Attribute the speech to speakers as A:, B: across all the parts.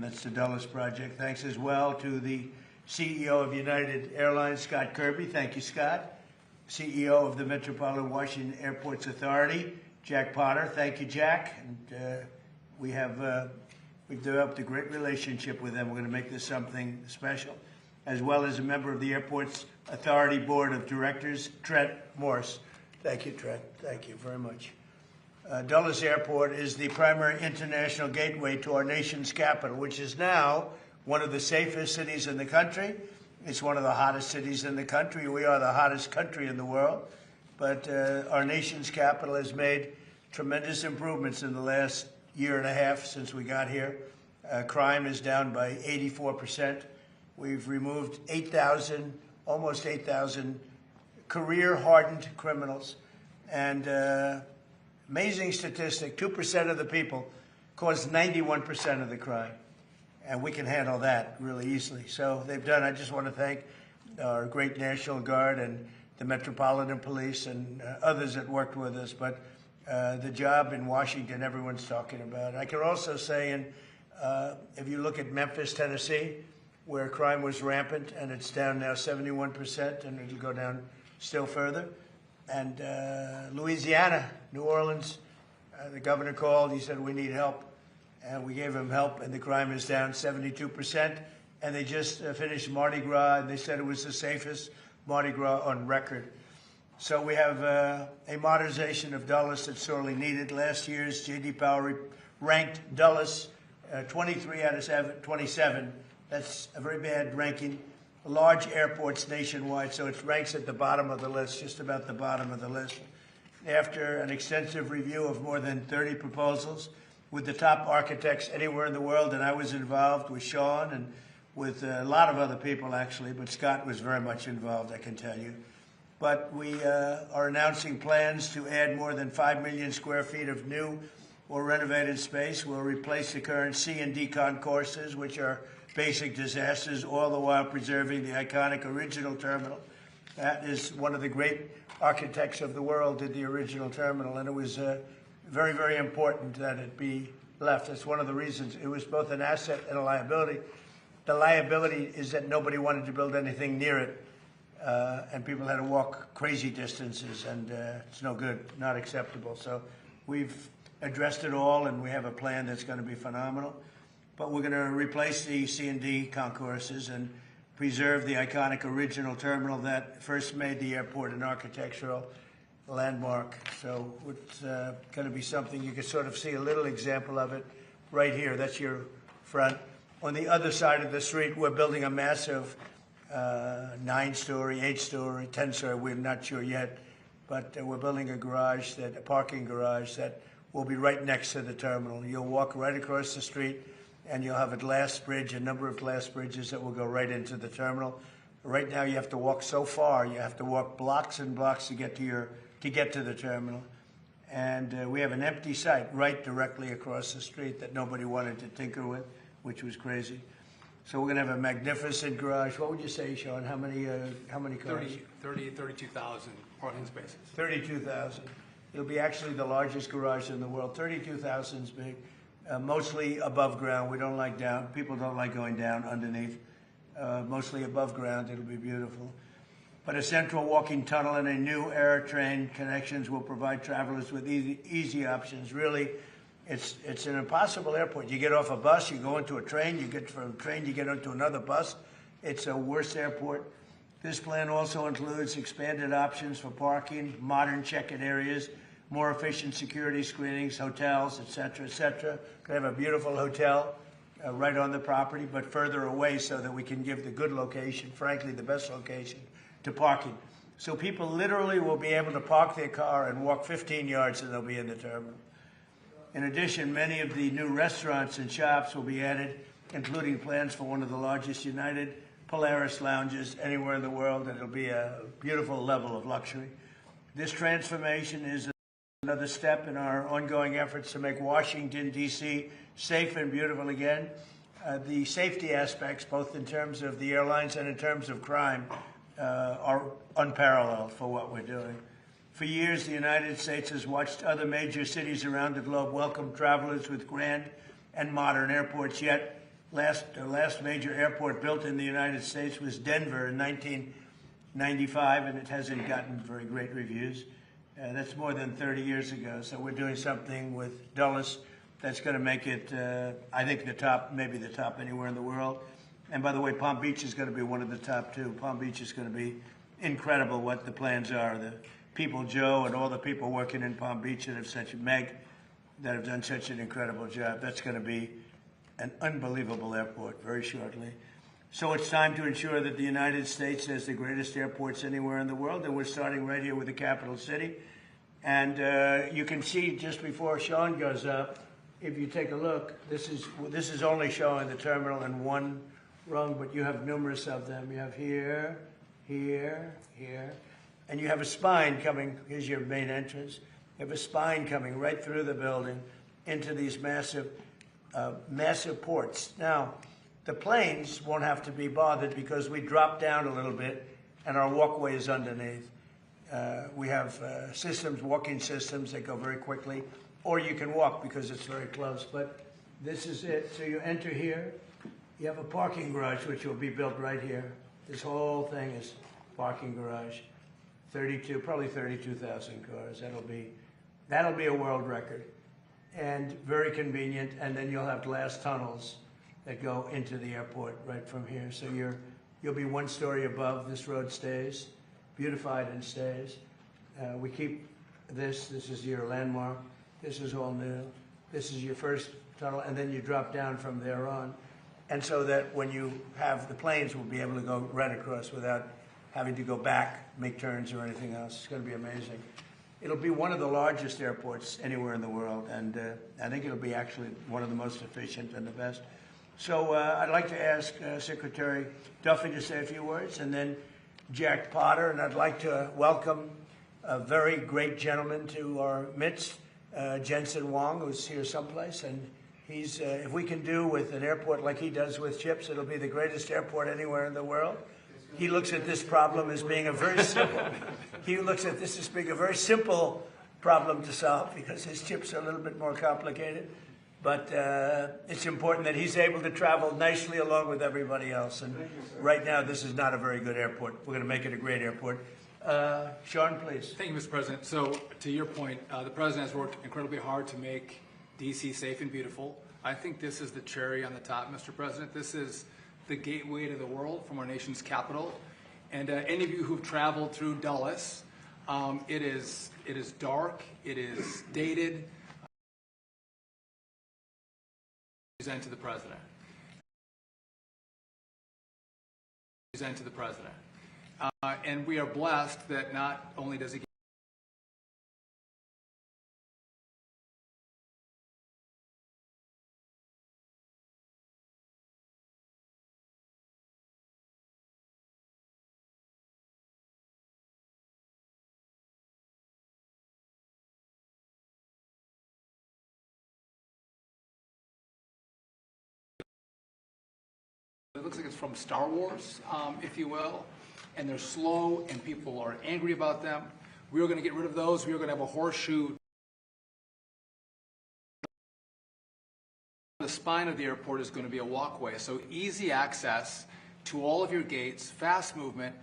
A: that's the Dulles Project. Thanks as well to the CEO of United Airlines, Scott Kirby. Thank you, Scott. CEO of the Metropolitan Washington Airports Authority, Jack Potter. Thank you, Jack. And we've developed a great relationship with them. We're going to make this something special. As well as a member of the Airports Authority Board of Directors, Trent Morse. Thank you, Trent. Thank you very much. Dulles Airport is the primary international gateway to our nation's capital, which is now one of the safest cities in the country. It's one of the hottest cities in the country. We are the hottest country in the world. But our nation's capital has made tremendous improvements in the last year and a half since we got here. Crime is down by 84%. We've removed 8,000, almost 8,000 career-hardened criminals. And amazing statistic, 2% of the people cause 91% of the crime. And we can handle that really easily. So they've done, I just want to thank our great National Guard and the Metropolitan Police and others that worked with us. But the job in Washington, everyone's talking about. I can also say, if you look at Memphis, Tennessee, where crime was rampant, and it's down now 71%, and it'll go down still further. And Louisiana, New Orleans, the governor called. He said, we need help. And we gave him help, and the crime is down 72%. And they just finished Mardi Gras, and they said it was the safest Mardi Gras on record. So we have a modernization of Dulles that's sorely needed. Last year's J.D. Power ranked Dulles 23 out of 27. That's a very bad ranking. Large airports nationwide, so it ranks at the bottom of the list, just about the bottom of the list. After an extensive review of more than 30 proposals with the top architects anywhere in the world, and I was involved with Sean and with a lot of other people, actually, but Scott was very much involved, I can tell you. But we are announcing plans to add more than 5 million square feet of new or renovated space. We'll replace the current C and D concourses, which are basic disasters, all the while preserving the iconic original terminal. That is one of the great architects of the world did the original terminal, and it was very, very important that it be left. That's one of the reasons. It was both an asset and a liability. The liability is that nobody wanted to build anything near it, and people had to walk crazy distances, and it's no good, not acceptable. So we've addressed it all, and we have a plan that's going to be phenomenal. But we're going to replace the C&D concourses and preserve the iconic original terminal that first made the airport an architectural landmark. So it's going to be something you can sort of see a little example of it right here. That's your front. On the other side of the street, we're building a massive 9-story, 8-story, 10-story. We're not sure yet, but we're building a parking garage that will be right next to the terminal. You'll walk right across the street, and you'll have a glass bridge, a number of glass bridges that will go right into the terminal. Right now, you have to walk so far. You have to walk blocks and blocks to get to the terminal. And we have an empty site right directly across the street that nobody wanted to tinker with, which was crazy. So we're going to have a magnificent garage. What would you say, Sean? How many cars?
B: 32,000 parking spaces.
A: 32,000. It'll be actually the largest garage in the world. 32,000 is big. Mostly above ground. We don't like down. People don't like going down underneath. Mostly above ground. It'll be beautiful. But a central walking tunnel and a new air train connections will provide travelers with easy options. Really, it's an impossible airport. You get off a bus, you go into a train, you get from a train, you get onto another bus. It's a worse airport. This plan also includes expanded options for parking, modern check-in areas, more efficient security screenings, hotels, et cetera, et cetera. We have a beautiful hotel right on the property, but further away so that we can give the good location, frankly, the best location, to parking. So people literally will be able to park their car and walk 15 yards and they'll be in the terminal. In addition, many of the new restaurants and shops will be added, including plans for one of the largest United Polaris lounges anywhere in the world, and it'll be a beautiful level of luxury. This transformation is another step in our ongoing efforts to make Washington, D.C. safe and beautiful again. The safety aspects, both in terms of the airlines and in terms of crime, are unparalleled for what we're doing. For years, the United States has watched other major cities around the globe welcome travelers with grand and modern airports, yet The last major airport built in the United States was Denver in 1995, and it hasn't gotten very great reviews. That's more than 30 years ago. So we're doing something with Dulles that's going to make it, I think, the top, maybe the top anywhere in the world. And by the way, Palm Beach is going to be one of the top too. Palm Beach is going to be incredible what the plans are. The people, Joe, and all the people working in Palm Beach that have done such an incredible job. That's going to be an unbelievable airport very shortly. So it's time to ensure that the United States has the greatest airports anywhere in the world, and we're starting right here with the capital city. And you can see just before Sean goes up, if you take a look, this is only showing the terminal in one rung, but you have numerous of them. You have here, here, here, and you have a spine coming. Here's your main entrance. You have a spine coming right through the building into these massive ports. Now, the planes won't have to be bothered because we drop down a little bit and our walkway is underneath. We have walking systems that go very quickly, or you can walk because it's very close. But this is it. So you enter here. You have a parking garage, which will be built right here. This whole thing is parking garage. Probably 32,000 cars. That'll be a world record. And very convenient. And then you'll have glass tunnels that go into the airport right from here. So you'll be one story above. This road stays, beautified and stays. We keep this is your landmark. This is all new. This is your first tunnel, and then you drop down from there on. And so that when you have the planes, we'll be able to go right across without having to go back, make turns or anything else. It's going to be amazing. It'll be one of the largest airports anywhere in the world, and I think it'll be actually one of the most efficient and the best. So I'd like to ask Secretary Duffy to say a few words, and then Jack Potter, and I'd like to welcome a very great gentleman to our midst, Jensen Wong, who's here someplace, and he's, if we can do with an airport like he does with chips, it'll be the greatest airport anywhere in the world. He looks at this problem as being a very simple, problem to solve because his chips are a little bit more complicated. But it's important that he's able to travel nicely along with everybody else. And right now, this is not a very good airport. We're going to make it a great airport. Sean, please.
B: Thank you, Mr. President. So to your point, the President has worked incredibly hard to make D.C. safe and beautiful. I think this is the cherry on the top, Mr. President. This is the gateway to the world from our nation's capital. And any of you who've traveled through Dulles, it is dark, it is dated. Present to the President. And we are blessed that not only does he it looks like it's from Star Wars, if you will, and they're slow and people are angry about them. We are going to get rid of those. We are going to have a horseshoe. The spine of the airport is going to be a walkway, so easy access to all of your gates, fast movement,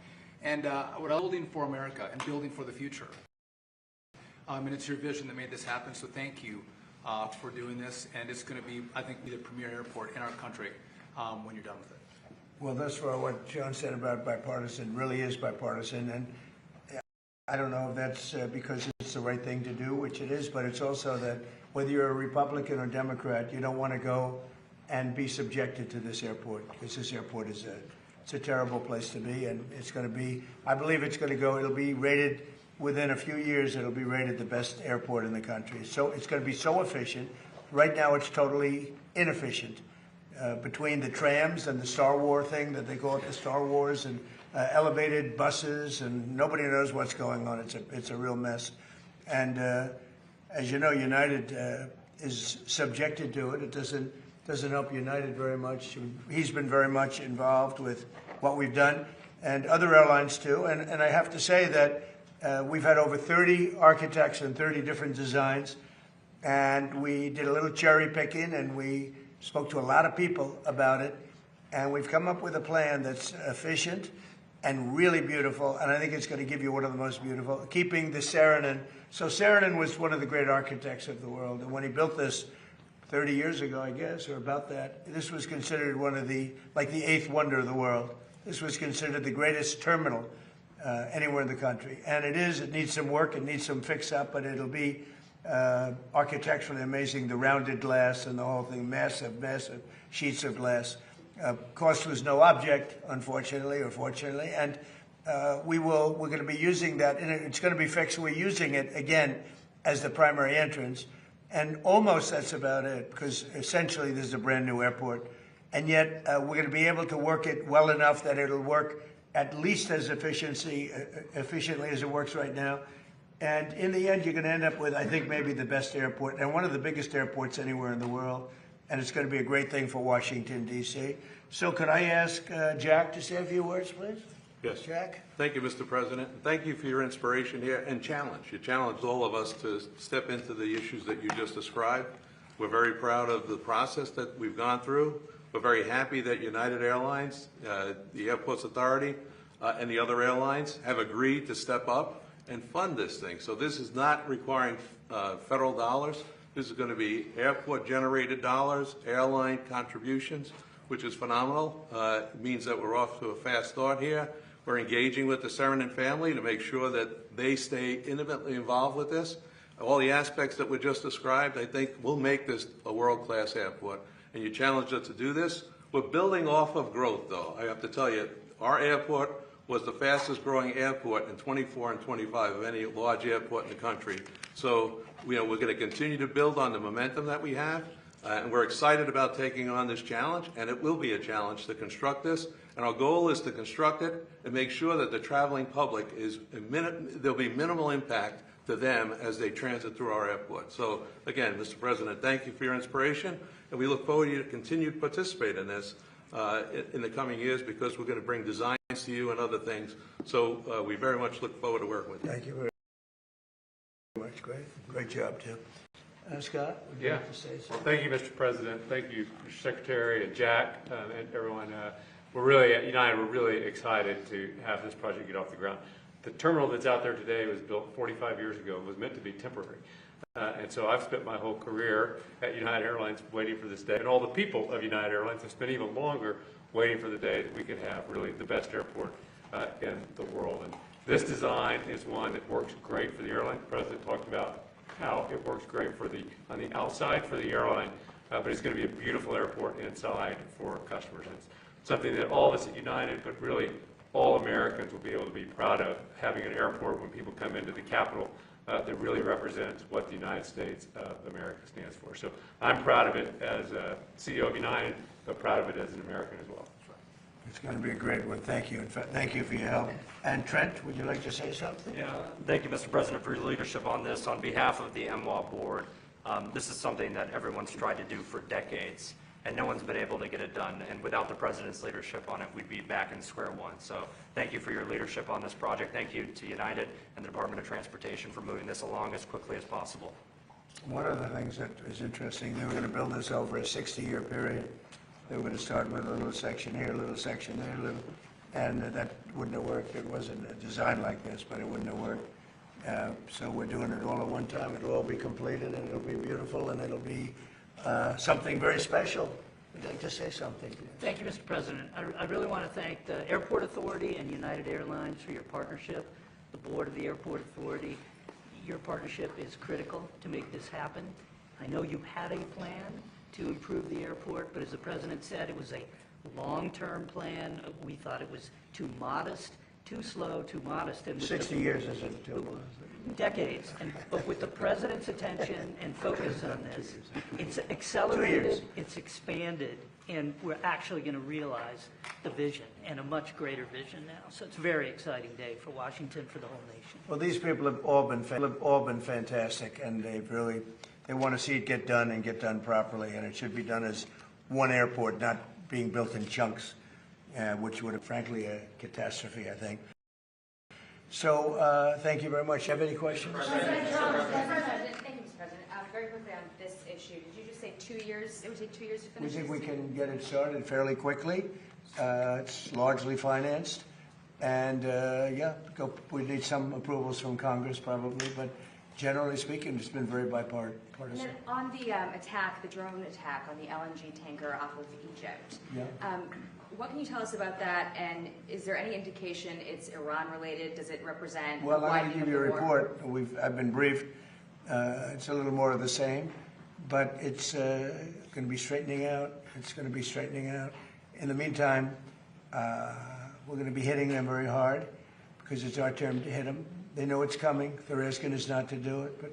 B: and we're building for America and building for the future. And it's your vision that made this happen, so thank you for doing this, and it's going to be, I think, be the premier airport in our country when you're done with it.
A: Well, thus far, what John said about bipartisan really is bipartisan, and I don't know if that's because it's the right thing to do, which it is, but it's also that whether you're a Republican or Democrat, you don't want to go and be subjected to this airport, because this airport is it's a terrible place to be, and it's going to be, I believe it's going to go, it'll be rated, within a few years, it'll be rated the best airport in the country. So it's going to be so efficient. Right now, it's totally inefficient. Between the trams and the Star Wars thing that they call it the Star Wars and elevated buses and nobody knows what's going on. It's a real mess. And as you know, United is subjected to it. It doesn't help United very much. He's been very much involved with what we've done and other airlines too. And I have to say that we've had over 30 architects and 30 different designs. And we did a little cherry picking and we spoke to a lot of people about it, and we've come up with a plan that's efficient and really beautiful, and I think it's going to give you one of the most beautiful, keeping the Saarinen. So Saarinen was one of the great architects of the world, and when he built this 30 years ago, I guess, or about that, this was considered one of the, like the eighth wonder of the world. This was considered the greatest terminal anywhere in the country. And it is, it needs some work, it needs some fix up, but it'll be architecturally amazing, the rounded glass and the whole thing, massive, massive sheets of glass. Cost was no object, unfortunately or fortunately, and we're going to be using that, and it's going to be fixed. We're using it again as the primary entrance, and almost that's about it, because essentially this is a brand new airport, and yet we're going to be able to work it well enough that it'll work at least as efficiently as it works right now. And in the end, you're going to end up with, I think, maybe the best airport and one of the biggest airports anywhere in the world. And it's going to be a great thing for Washington, D.C. So could I ask Jack to say a few words, please?
C: Yes.
A: Jack?
C: Thank you, Mr. President. Thank you for your inspiration here and challenge. You challenged all of us to step into the issues that you just described. We're very proud of the process that we've gone through. We're very happy that United Airlines, the Airports Authority, and the other airlines have agreed to step up and fund this thing. So this is not requiring federal dollars. This is going to be airport-generated dollars, airline contributions, which is phenomenal. It means that we're off to a fast start here. We're engaging with the Saarinen family to make sure that they stay intimately involved with this. All the aspects that were just described, I think, will make this a world-class airport. And you challenged us to do this. We're building off of growth, though. I have to tell you, our airport was the fastest growing airport in 24 and 25 of any large airport in the country. So, we're going to continue to build on the momentum that we have, and we're excited about taking on this challenge, and it will be a challenge to construct this. And our goal is to construct it and make sure that the traveling public is, there'll be minimal impact to them as they transit through our airport. So, again, Mr. President, thank you for your inspiration, and we look forward to you to continue to participate in this in the coming years, because we're going to bring designs to you and other things. So we very much look forward to working with you.
A: Thank you very much. Great job, Tim. Scott, would you like to say something?
D: Well, thank you, Mr. President. Thank you, Mr. Secretary and Jack and everyone. We're really, at United, we're really excited to have this project get off the ground. The terminal that's out there today was built 45 years ago. It was meant to be temporary. And so I've spent my whole career at United Airlines waiting for this day. And all the people of United Airlines have spent even longer waiting for the day that we could have really the best airport in the world. And this design is one that works great for the airline. The President talked about how it works great for on the outside for the airline, but it's going to be a beautiful airport inside for customers. It's something that all of us at United, but really all Americans will be able to be proud of, having an airport when people come into the capital that really represents what the United States of America stands for. So I'm proud of it as a CEO of United, but proud of it as an American as well.
A: It's going to be a great one. Thank you. Thank you for your help. And Trent, would you like to say something?
E: Yeah, thank you, Mr. President, for your leadership on this. On behalf of the MWA board, this is something that everyone's tried to do for decades, and no one's been able to get it done. And without the President's leadership on it, we'd be back in square one. So thank you for your leadership on this project. Thank you to United and the Department of Transportation for moving this along as quickly as possible.
A: One of the things that is interesting, they were going to build this over a 60-year period. They were going to start with a little section here, a little section there, and that wouldn't have worked. It wasn't a design like this, but it wouldn't have worked. So we're doing it all at one time. It'll all be completed, and it'll be beautiful, and it'll be something very special. Would you like to say something?
F: Thank you, Mr. President. I really want to thank the Airport Authority and United Airlines for your partnership, the board of the Airport Authority. Your partnership is critical to make this happen. I know you had a plan to improve the airport, but as the President said, it was a long-term plan. We thought it was too modest, too slow, too modest. And
A: 60 years isn't too long.
F: Decades. But with the President's attention and focus on this, it's accelerated, it's expanded, and we're actually going to realize the vision, and a much greater vision now. So it's a very exciting day for Washington, for the whole nation.
A: Well, these people have all been fantastic, and they want to see it get done and get done properly, and it should be done as one airport, not being built in chunks, which would have, frankly, a catastrophe, I think. So, thank you very much. You have any questions?
G: Thank you, Mr. President. very quickly on this issue. Did you just say 2 years? It would take 2 years to
A: We
G: finish
A: think
G: this?
A: we can get it started fairly quickly. It's largely financed. And, we need some approvals from Congress probably, but generally speaking, it's been very
G: And
A: bipartisan.
G: then on the attack, the drone attack on the LNG tanker off of Egypt,
A: Yeah.
G: what can you tell us about that? And is there any indication it's Iran related? Does it represent
A: Well, I'm going
G: widening
A: to
G: of
A: give you a
G: the war?
A: report. I've been briefed. It's a little more of the same, but it's going to be straightening out. It's going to be straightening out. In the meantime, we're going to be hitting them very hard because it's our turn to hit them. They know it's coming. They're asking us not to do it, but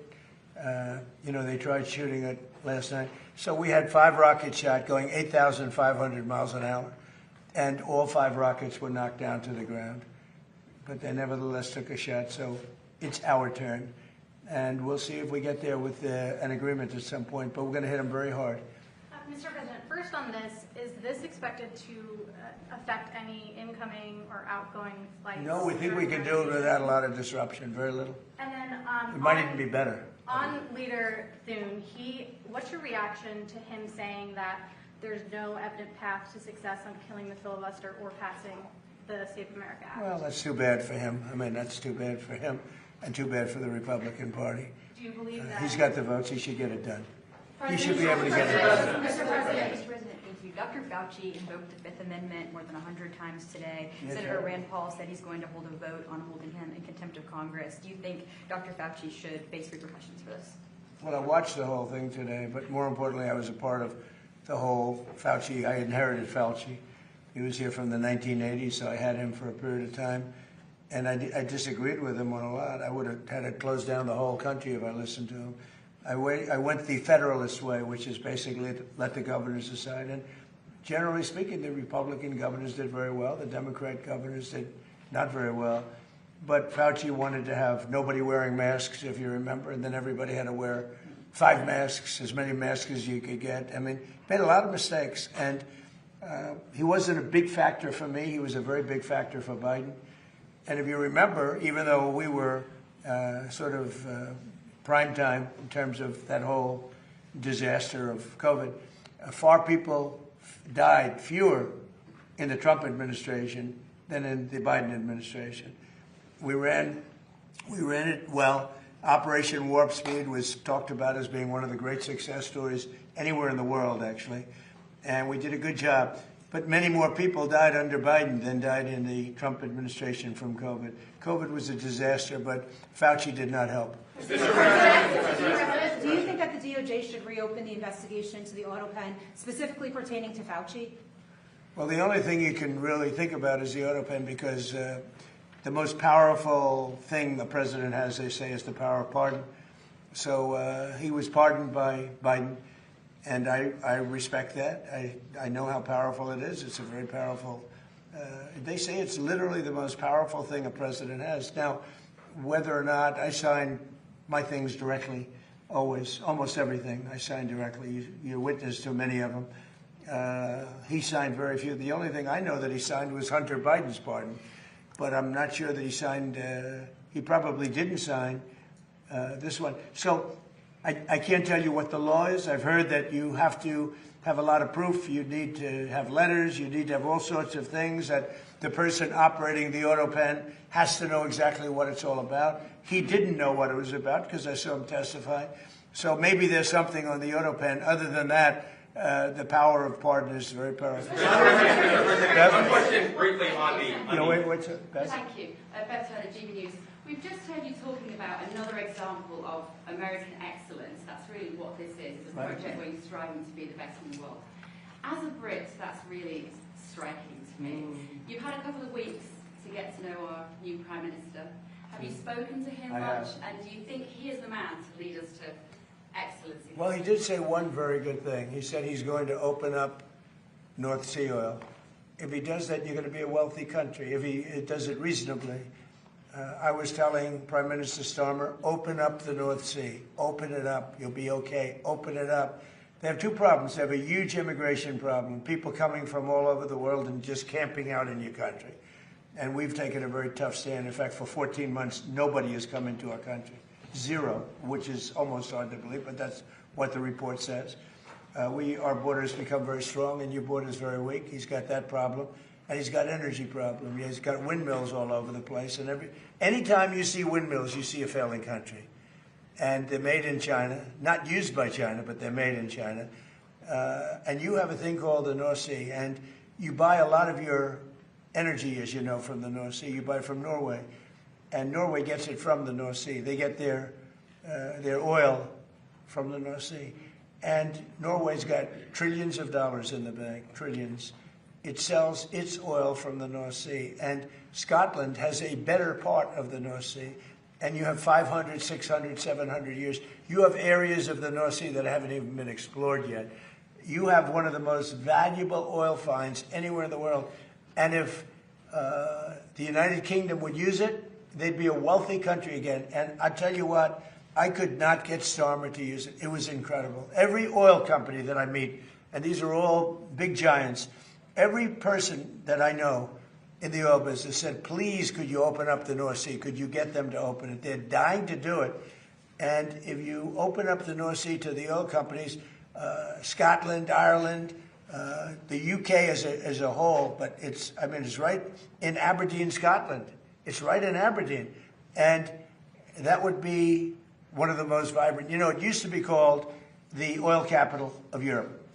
A: they tried shooting it last night. So we had 5 rockets shot going 8,500 miles an hour, and all 5 rockets were knocked down to the ground. But they nevertheless took a shot, so it's our turn. And we'll see if we get there with an agreement at some point, but we're going to hit them very hard.
H: Mr. President, first on this, is this expected to affect any incoming or outgoing flights?
A: No, we think we can do it without a lot of disruption, very little.
H: And then
A: It might even be better.
H: on Leader Thune, what's your reaction to him saying that there's no evident path to success on killing the filibuster or passing the Save America Act?
A: Well, that's too bad for him. I mean, that's too bad for him and too bad for the Republican Party.
H: Do you believe that?
A: He's got the votes. He should get it done. He should be able to get it done.
G: Mr. President, thank you. Dr. Fauci invoked the Fifth Amendment more than 100 times today.
A: Yes,
G: Senator
A: sir.
G: Rand Paul said he's going to hold a vote on holding him in contempt of Congress. Do you think Dr. Fauci should face repercussions for this?
A: Well, I watched the whole thing today, but more importantly, I was a part of the whole Fauci. I inherited Fauci. He was here from the 1980s, so I had him for a period of time. And I disagreed with him on a lot. I would have had to close down the whole country if I listened to him. I went the Federalist way, which is basically let the governors decide. And generally speaking, the Republican governors did very well. The Democrat governors did not very well. But Fauci wanted to have nobody wearing masks, if you remember, and then everybody had to wear 5 masks, as many masks as you could get. I mean, made a lot of mistakes. And he wasn't a big factor for me. He was a very big factor for Biden. And if you remember, even though we were prime time in terms of that whole disaster of COVID, far people died fewer in the Trump administration than in the Biden administration. We ran it well. Operation Warp Speed was talked about as being one of the great success stories anywhere in the world, actually. And we did a good job. But many more people died under Biden than died in the Trump administration from COVID. COVID was a disaster, but Fauci did not help.
I: Mr. President, do you think that the DOJ should reopen the investigation into the auto pen, specifically pertaining to Fauci?
A: Well, the only thing you can really think about is the auto pen, because the most powerful thing the president has, they say, is the power of pardon. So he was pardoned by Biden, and I respect that. I know how powerful it is. It's a very powerful, they say it's literally the most powerful thing a president has. Now, whether or not I sign my things directly, always, almost everything I sign directly. You're witness to many of them. He signed very few. The only thing I know that he signed was Hunter Biden's pardon, but I'm not sure that he signed, he probably didn't sign this one. So I can't tell you what the law is. I've heard that you have to have a lot of proof. You need to have letters. You need to have all sorts of things, that the person operating the auto pen has to know exactly what it's all about. He didn't know what it was about because I saw him testify. So maybe there's something on the auto pen. Other than that, the power of pardon is very powerful.
J: One question briefly on the...
A: what's it? Beth?
K: Thank you. Beth Turner, GB News. We've just heard you talking about another example of American excellence. That's really what this is a project where you're striving to be the best in the world. As a Brit, that's really striking to me. You've had a couple of weeks to get to know our new Prime Minister. Have you spoken to him much? And do you think he is the man to lead us to excellence?
A: Well, he did say one very good thing. He said he's going to open up North Sea oil. If he does that, you're going to be a wealthy country. If he does it reasonably. I was telling Prime Minister Starmer, open up the North Sea. Open it up. You'll be okay. Open it up. They have 2 problems. They have a huge immigration problem, people coming from all over the world and just camping out in your country. And we've taken a very tough stand. In fact, for 14 months, nobody has come into our country. zero, which is almost hard to believe, but that's what the report says. Our border has become very strong, and your border is very weak. He's got that problem, and he's got energy problem. He's got windmills all over the place, and anytime you see windmills, you see a failing country. And they're made in China, not used by China, but they're made in China. And you have a thing called the North Sea, and you buy a lot of your energy, as you know, from the North Sea. You buy it from Norway, and Norway gets it from the North Sea. They get their oil from the North Sea. And Norway's got trillions of dollars in the bank, trillions. It sells its oil from the North Sea. And Scotland has a better part of the North Sea. And you have 500, 600, 700 years. You have areas of the North Sea that haven't even been explored yet. You have one of the most valuable oil finds anywhere in the world. And if the United Kingdom would use it, they'd be a wealthy country again. And I tell you what, I could not get Starmer to use it. It was incredible. Every oil company that I meet, and these are all big giants, every person that I know in the oil business said, please, could you open up the North Sea? Could you get them to open it? They're dying to do it. And if you open up the North Sea to the oil companies, Scotland, Ireland, the UK as a whole, but it's right in Aberdeen, Scotland. It's right in Aberdeen. And that would be one of the most vibrant. You know, it used to be called the oil capital of Europe.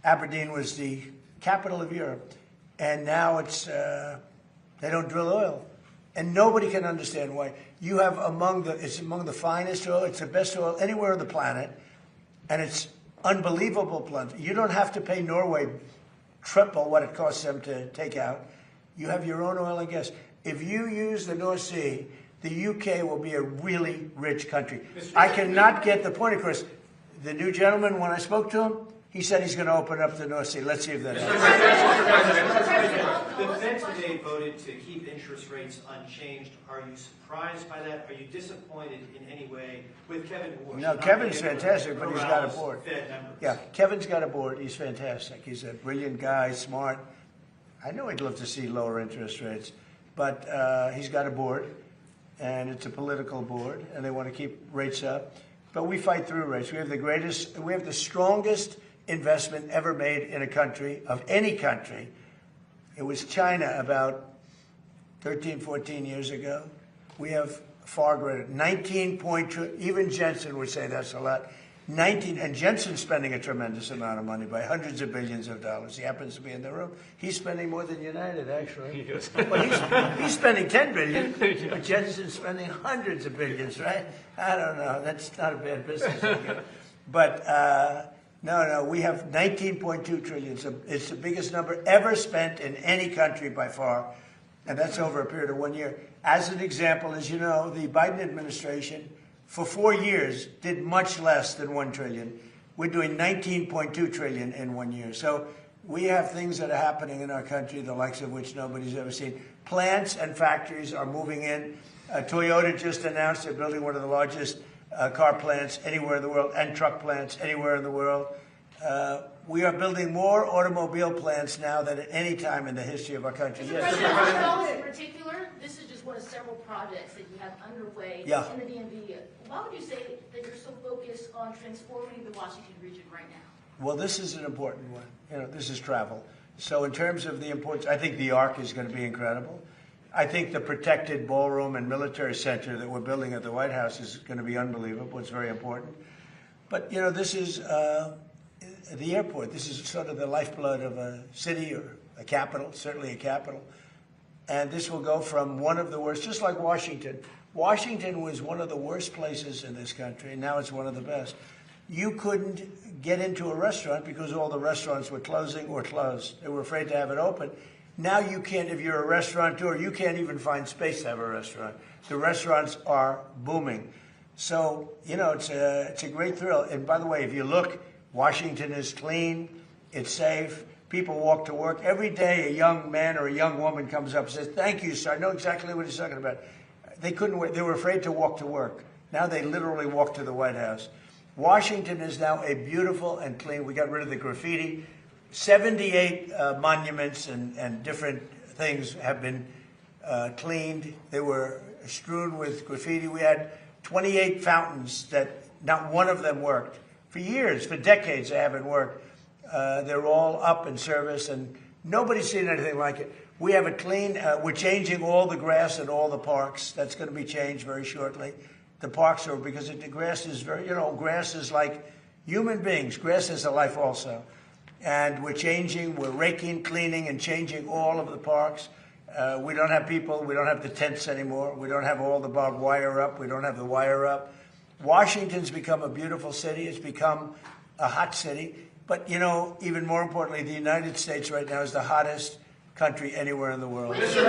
A: Aberdeen was the capital of Europe. And now it's, they don't drill oil. And nobody can understand why. You have it's among the finest oil, it's the best oil anywhere on the planet. And it's unbelievable plenty. You don't have to pay Norway triple what it costs them to take out. You have your own oil and gas. If you use the North Sea, the UK will be a really rich country. I cannot get the point across. The new gentleman, when I spoke to him, he said he's going to open up the North Sea. Let's see if that happens.
J: The Fed today voted to keep interest rates unchanged. Are you surprised by that? Are you disappointed in any way with Kevin Warsh?
A: No, Kevin's fantastic, but he's got a board. Yeah, Kevin's got a board. He's fantastic. He's a brilliant guy, smart. I know he'd love to see lower interest rates, but he's got a board. And it's a political board, and they want to keep rates up. But we fight through rates. We have the strongest investment ever made in a country, of any country. It was China about 13, 14 years ago. We have far greater, 19.2, even Jensen would say that's a lot. 19, and Jensen's spending a tremendous amount of money, by hundreds of billions of dollars. He happens to be in the room. He's spending more than United, actually. Well, he's spending 10 billion, but Jensen's spending hundreds of billions, right? I don't know. That's not a bad business. But no, we have 19.2 trillion. It's the biggest number ever spent in any country by far, and that's over a period of 1 year. As an example, as you know, the Biden administration, for 4 years, did much less than 1 trillion. We're doing 19.2 trillion in 1 year. So we have things that are happening in our country, the likes of which nobody's ever seen. Plants and factories are moving in. Toyota just announced they're building one of the largest car plants anywhere in the world, and truck plants anywhere in the world. We are building more automobile plants now than at any time in the history of our country.
L: Mr. President, in particular, this is just one of several projects that you have underway in the DMV. Why would you say that you're so focused on transforming the Washington region right now?
A: Well, this is an important one. You know, this is travel. So in terms of the importance, I think the Arc is going to be incredible. I think the protected ballroom and military center that we're building at the White House is going to be unbelievable. It's very important. But, you know, this is the airport. This is sort of the lifeblood of a city or a capital, certainly a capital. And this will go from one of the worst, just like Washington. Washington was one of the worst places in this country, and now it's one of the best. You couldn't get into a restaurant because all the restaurants were closing or closed. They were afraid to have it open. Now you can't, if you're a restaurateur, you can't even find space to have a restaurant. The restaurants are booming. So, you know, it's a great thrill. And by the way, if you look, Washington is clean, it's safe. People walk to work. Every day a young man or a young woman comes up and says, "Thank you, sir." I know exactly what he's talking about. They couldn't wait. They were afraid to walk to work. Now they literally walk to the White House. Washington is now a beautiful and clean. We got rid of the graffiti. 78 monuments and different things have been cleaned. They were strewn with graffiti. We had 28 fountains that not one of them worked. For years, for decades, they haven't worked. They're all up in service, and nobody's seen anything like it. We have it clean. We're changing all the grass in all the parks. That's going to be changed very shortly. The parks are, because the grass is very, grass is like human beings. Grass is a life also. And we're changing, we're raking, cleaning, and changing all of the parks. We don't have people, we don't have the tents anymore. We don't have all the barbed wire up. We don't have the wire up. Washington's become a beautiful city. It's become a hot city. But, even more importantly, the United States right now is the hottest country anywhere in the world.
M: Mr.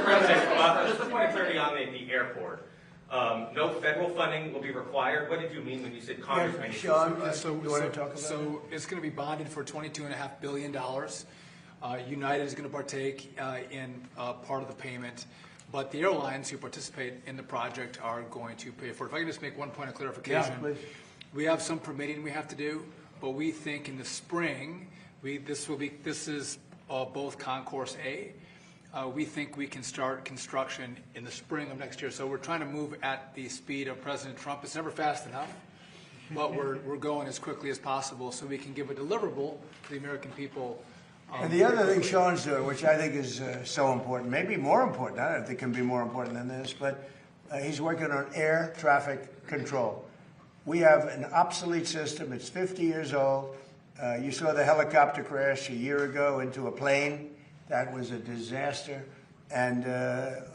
M: President, just a point of clarity on the airport. No federal funding will be required. What did you mean when you said Congress may need to
A: Sean,
M: support?
A: you want to talk about
B: So it's going to be bonded for $22.5 billion. United is going to partake in part of the payment, but the airlines who participate in the project are going to pay for it. If I can just make one point of clarification.
A: Yeah, please.
B: We have some permitting we have to do, but we think in the spring, this is both Concourse A. We think we can start construction in the spring of next year. So we're trying to move at the speed of President Trump. It's never fast enough, but we're going as quickly as possible so we can give a deliverable to the American people.
A: And the other thing Sean's doing, which I think is so important, maybe more important, I don't know if it can be more important than this, but he's working on air traffic control. We have an obsolete system. It's 50 years old. You saw the helicopter crash a year ago into a plane. That was a disaster. And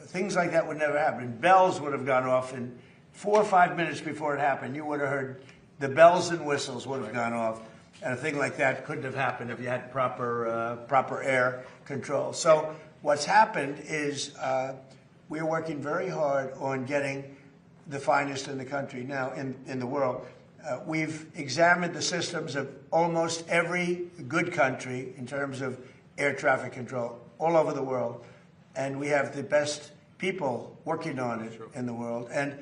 A: things like that would never happen. Bells would have gone off in 4 or 5 minutes before it happened. You would have heard the bells and whistles would have gone off. And a thing like that couldn't have happened if you had proper air control. So what's happened is we're working very hard on getting the finest in the country now, in the world. We've examined the systems of almost every good country in terms of air traffic control all over the world. And we have the best people working on it in the world. And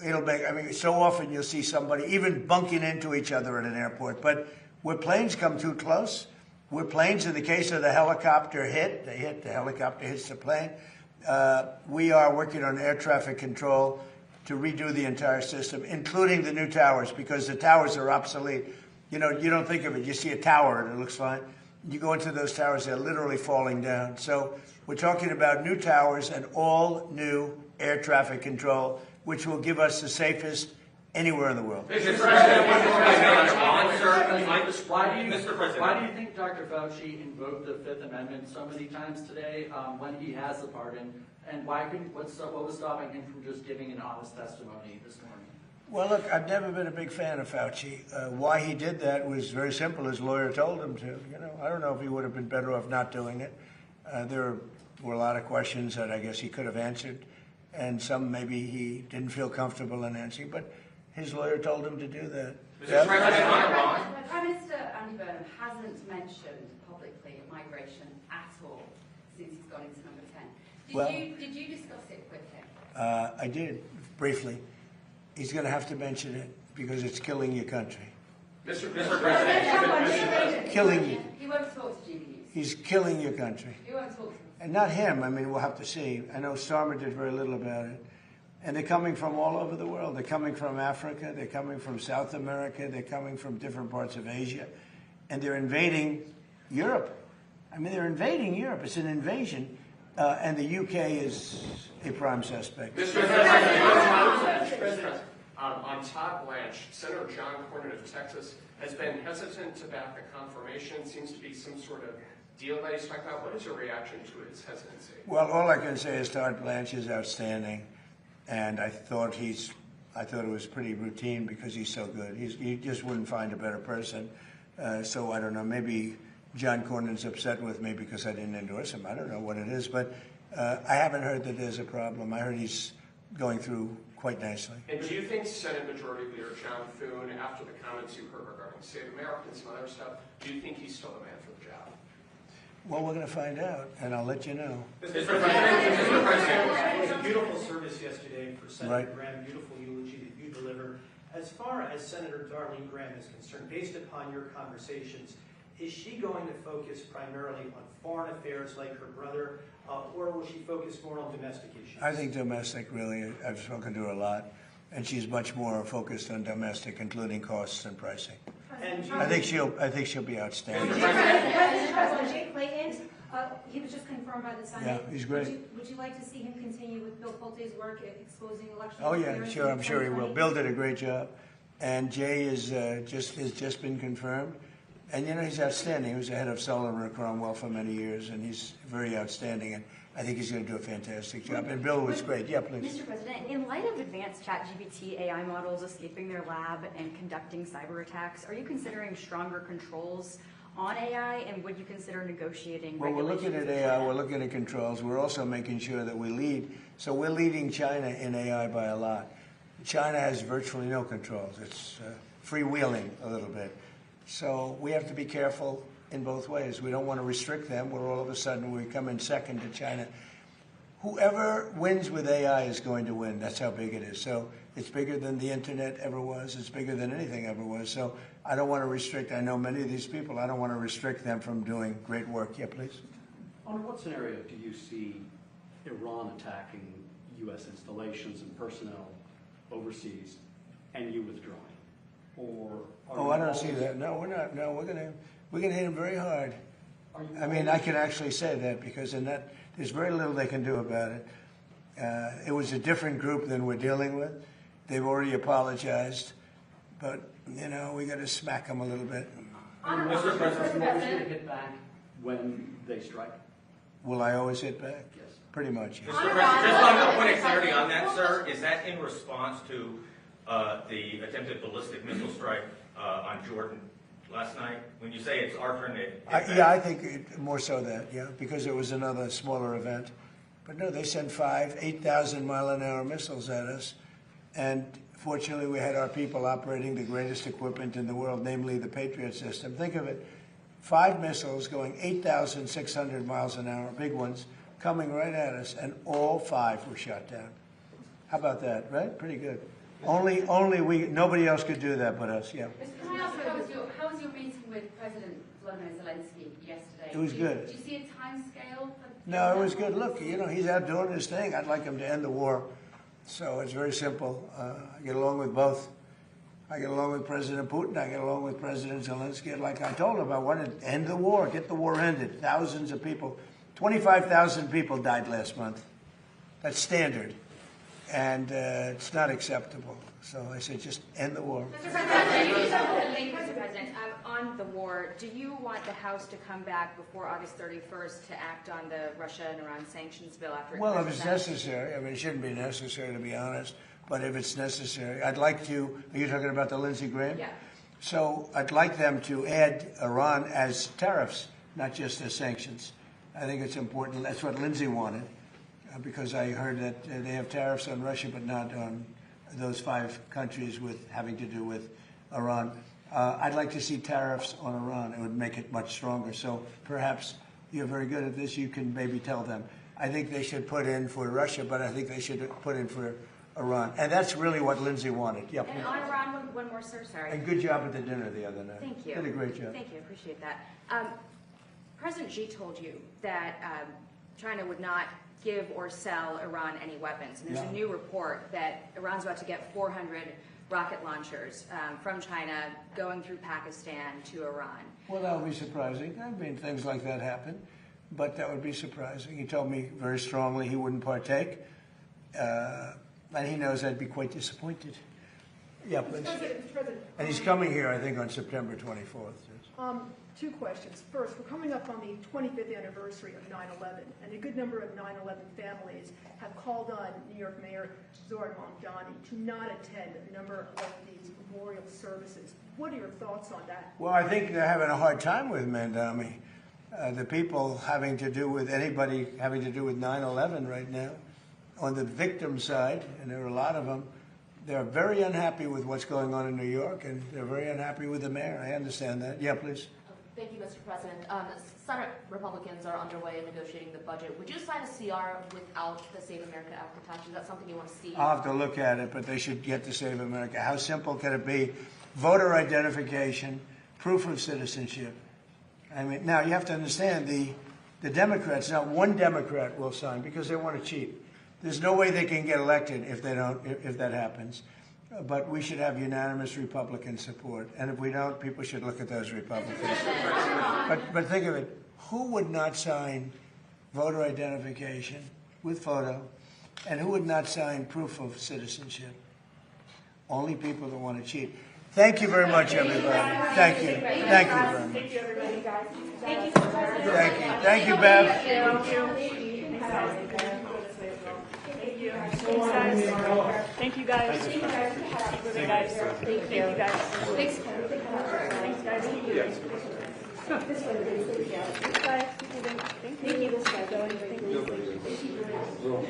A: it'll make, so often you'll see somebody even bunking into each other at an airport. But where planes come too close, where planes, in the case of the helicopter the helicopter hits the plane, we are working on air traffic control to redo the entire system, including the new towers, because the towers are obsolete. You don't think of it. You see a tower and it looks fine. You go into those towers, they're literally falling down. So we're talking about new towers and all new air traffic control, which will give us the safest anywhere in the world.
N: Mr. President, why do you think Dr. Fauci invoked the Fifth Amendment so many times today when he has the pardon? And what was stopping him from just giving an honest testimony this morning?
A: Well, look, I've never been a big fan of Fauci. Why he did that was very simple. His lawyer told him to. I don't know if he would have been better off not doing it. There were a lot of questions that I guess he could have answered, and some maybe he didn't feel comfortable in answering, but his lawyer told him to do that.
K: Prime Minister Andy Burnham hasn't mentioned publicly migration at all since he's gone into number 10. Did you discuss it with him?
A: I did, briefly. He's going to have to mention it because it's killing your country.
M: Mr. President,
A: killing you.
K: He won't talk to GB News.
A: He's killing your country.
K: He won't talk to him.
A: And not him. We'll have to see. I know Starmer did very little about it. And they're coming from all over the world. They're coming from Africa. They're coming from South America. They're coming from different parts of Asia. And they're invading Europe. They're invading Europe. It's an invasion. And the UK is a prime suspect.
O: Mr. President, on Todd Blanche, Senator John Cornyn of Texas has been hesitant to back the confirmation. Seems to be some sort of deal that he's talking about. What is your reaction to his hesitancy?
A: Well, all I can say is Todd Blanche is outstanding, and I thought it was pretty routine because he's so good. He just wouldn't find a better person. So I don't know. Maybe John Cornyn's upset with me because I didn't endorse him. I don't know what it is, but I haven't heard that there's a problem. I heard he's going through quite nicely.
O: And do you think Senate Majority Leader John Thune, after the comments you heard regarding Save America and some other stuff, do you think he's still the man for the job?
A: Well, we're going to find out, and I'll let you know.
J: Mr. President, it was a beautiful service yesterday for Senator Graham, beautiful eulogy that you delivered. As far as Senator Darlene Graham is concerned, based upon your conversations, is she going to focus primarily on foreign affairs like her brother, or will she focus more on domestic issues?
A: I think domestic, really. I've spoken to her a lot. and she's much more focused on domestic, including costs and pricing.
J: And
A: I think she'll be outstanding.
I: President Jay Clayton, he was just confirmed by the Senate.
A: Yeah, he's great.
I: Would you like to see him continue with Bill Pulte's work at exposing election
A: Oh yeah,
I: interference
A: sure.
I: in
A: I'm sure he will.
I: 2020?
A: Bill did a great job, and Jay is has just been confirmed. And you know he's outstanding. He was the head of Sullivan and Cromwell for many years, and he's very outstanding. And I think he's going to do a fantastic job. And Bill was great. Yeah, please.
G: Mr. President, in light of advanced ChatGPT AI models escaping their lab and conducting cyber attacks, are you considering stronger controls on AI, and would you consider negotiating
A: Well, we're
G: regulations
A: looking at
G: with
A: AI.
G: China?
A: We're looking at controls. We're also making sure that we lead. So we're leading China in AI by a lot. China has virtually no controls. It's freewheeling a little bit. So we have to be careful in both ways. We don't want to restrict them where all of a sudden we come in second to China. Whoever wins with AI is going to win. That's how big it is. So it's bigger than the internet ever was. It's bigger than anything ever was. So I don't want to restrict. I know many of these people. I don't want to restrict them from doing great work. Yeah, please.
P: Under what scenario do you see Iran attacking U.S. installations and personnel overseas and you withdrawing? Or
A: Oh, I don't see that. No, we're not. No, we're gonna hit them very hard. I mean, I can actually say that because in that there's very little they can do about it. It was a different group than we're dealing with. They've already apologized, but you know we got to smack them a little bit.
P: Mr. President, you always get hit back when they strike?
A: Will I always hit back?
P: Yes.
A: Pretty much. Yes.
M: Mr. President, just on a point of clarity on that, sir, is that in response to the attempted ballistic missile strike on Jordan last night? When you say it's our turn to hit back?
A: Yeah, I think more so that, yeah, because it was another smaller event. But no, they sent 8,000-mile-an-hour missiles at us, and fortunately we had our people operating the greatest equipment in the world, namely the Patriot system. Think of it, 5 missiles going 8,600 miles an hour, big ones, coming right at us, and all 5 were shot down. How about that, right? Pretty good. Nobody else could do that but us, yeah.
K: Can I ask, how was your meeting with President Volodymyr Zelensky yesterday?
A: It was good.
K: Do you see a time scale?
A: No, it was good. Look, you know, he's out doing his thing. I'd like him to end the war. So it's very simple. I get along with both. I get along with President Putin. I get along with President Zelensky. Like I told him, I wanted to end the war, get the war ended. Thousands of people, 25,000 people died last month. That's standard. And it's not acceptable. So I said, just end the war.
G: Mr. President, on the war, do you want the House to come back before August 31st to act on the Russia and Iran sanctions bill after it
A: Well, if
G: passes
A: it's
G: out?
A: necessary. I mean, it shouldn't be necessary, to be honest. But if it's necessary, I'd like to. Are you talking about the Lindsey Graham?
G: Yeah.
A: So I'd like them to add Iran as tariffs, not just as sanctions. I think it's important. That's what Lindsey wanted, because I heard that they have tariffs on Russia, but not on those 5 countries with having to do with Iran. I'd like to see tariffs on Iran. It would make it much stronger. So perhaps you're very good at this. You can maybe tell them. I think they should put in for Russia, but I think they should put in for Iran. And that's really what Lindsey wanted. Yep.
G: And on Iran, one more, sir, sorry.
A: And good job at the dinner the other night.
G: Thank you.
A: Did a great job.
G: Thank you, appreciate that. President Xi told you that China would not give or sell Iran any weapons. And there's a new report that Iran's about to get 400 rocket launchers from China going through Pakistan to Iran.
A: Well, that would be surprising. I mean, things like that happen, but that would be surprising. He told me very strongly he wouldn't partake, and he knows I'd be quite disappointed. Yeah, please.
Q: Mr. President,
A: And he's coming here, I think, on September 24th.
Q: 2 questions. First, we're coming up on the 25th anniversary of 9/11, and a good number of 9/11 families have called on New York Mayor Zohran Mamdani to not attend a number of these memorial services. What are your thoughts on that?
A: Well, I think they're having a hard time with Mamdani. The people having to do with anybody having to do with 9/11 right now, on the victim side, and there are a lot of them, they're very unhappy with what's going on in New York, and they're very unhappy with the mayor. I understand that. Yeah, please.
R: Thank you, Mr. President. Senate Republicans are underway in negotiating the budget. Would you sign a CR without the Save America Act attached? Is that something you want to see?
A: I'll have to look at it, but they should get to Save America. How simple can it be? Voter identification, proof of citizenship. I mean, now you have to understand the Democrats, not one Democrat will sign because they want to cheat. There's no way they can get elected if they don't, if that happens. but we should have unanimous Republican support. And if we don't, people should look at those Republicans. But think of it, who would not sign voter identification with photo, and who would not sign proof of citizenship? Only people that want to cheat. Thank you very much, everybody. Thank you. Thank you very much.
L: Thank you, everybody, guys.
A: Thank you. Thank you, Bev.
L: Thank you. Thank you, guys. Thank you, guys. Thank you, guys. Thanks. Thanks, guys. This way, please. Thanks, guys. Thank you. Thank you.